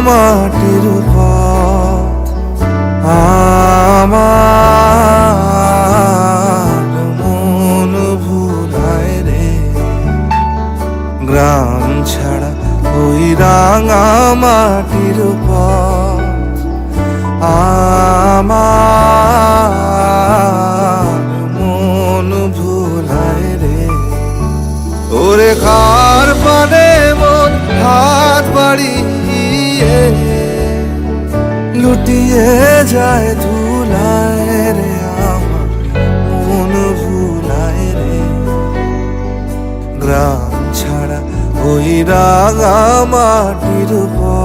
মাটির পথ আমার মন ভুলায় রে। গ্রাম ছাড়া ওই রাঙা মাটির পথ আমার মন ভুলায় রে। ওরে কার পানে মন হাত বাড়িয়ে লুটিয়ে যায় ধুলায় রে। আমার মন ভুলায় রে। গ্রাম ছাড়া ওই রাঙা মাটির পথ